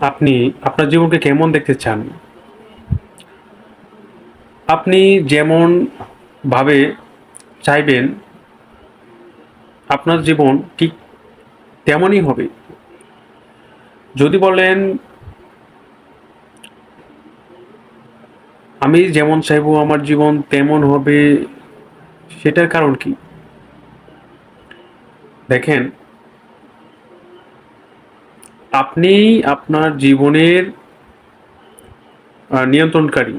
আপনি আপনার জীবনকে কেমন দেখতে চান? আপনি যেমন ভাবে চাইবেন আপনার জীবন ঠিক তেমনই হবে। যদি বলেন আমি যেমন চাইবো আমার জীবন তেমন হবে, সেটার কারণ কি? দেখেন, আপনি আপনার জীবনের নিয়ন্ত্রণকারী।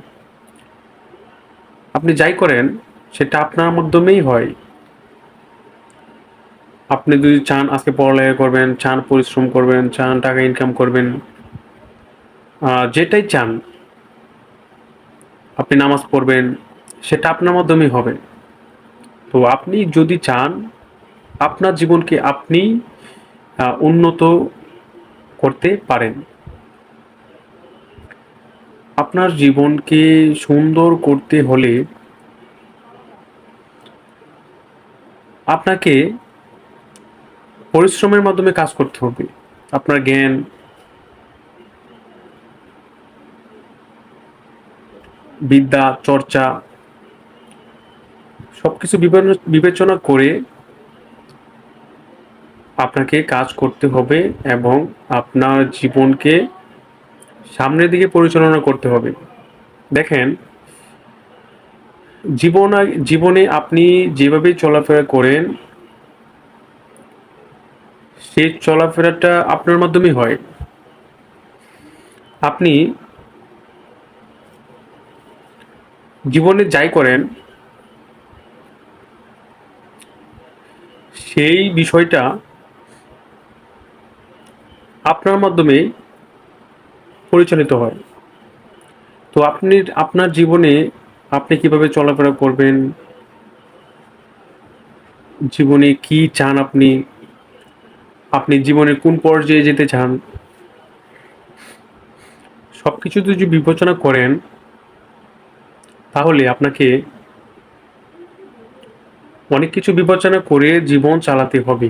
আপনি যাই করেন সেটা আপনার মাধ্যমেই হয়। আপনি যদি চান আজকে পড়ালেখা করবেন, চান পরিশ্রম করবেন, চান টাকা ইনকাম করবেন, যেটাই চান, আপনি নামাজ পড়বেন, সেটা আপনার মাধ্যমেই হবে। তো আপনি যদি চান আপনার জীবনকে আপনি উন্নত করতে পারেন। আপনার জীবনকে সুন্দর করতে হলে আপনাকে পরিশ্রমের মাধ্যমে কাজ করতে হবে। আপনার জ্ঞান, বিদ্যা, চর্চা সবকিছু বিবেচনা করে আপনাকে কাজ করতে হবে এবং আপনার জীবনকে সামনের দিকে পরিচালনা করতে হবে। দেখেন, জীবনে আপনি যেভাবে চলাফেরা করেন, সেই চলাফেরাটা আপনার মাধ্যমেই হয়। আপনি জীবনে যাই করেন, সেই বিষয়টা আপনার মাধ্যমে পরিচালিত হয়। তো আপনি আপনার জীবনে আপনি কিভাবে চলাফেরা করবেন, জীবনে কি চান আপনি, আপনি জীবনের কোন পর্যায়ে যেতে চান, সবকিছু যদি বিবেচনা করেন তাহলে আপনাকে অনেক কিছু বিবেচনা করে জীবন চালাতে হবে।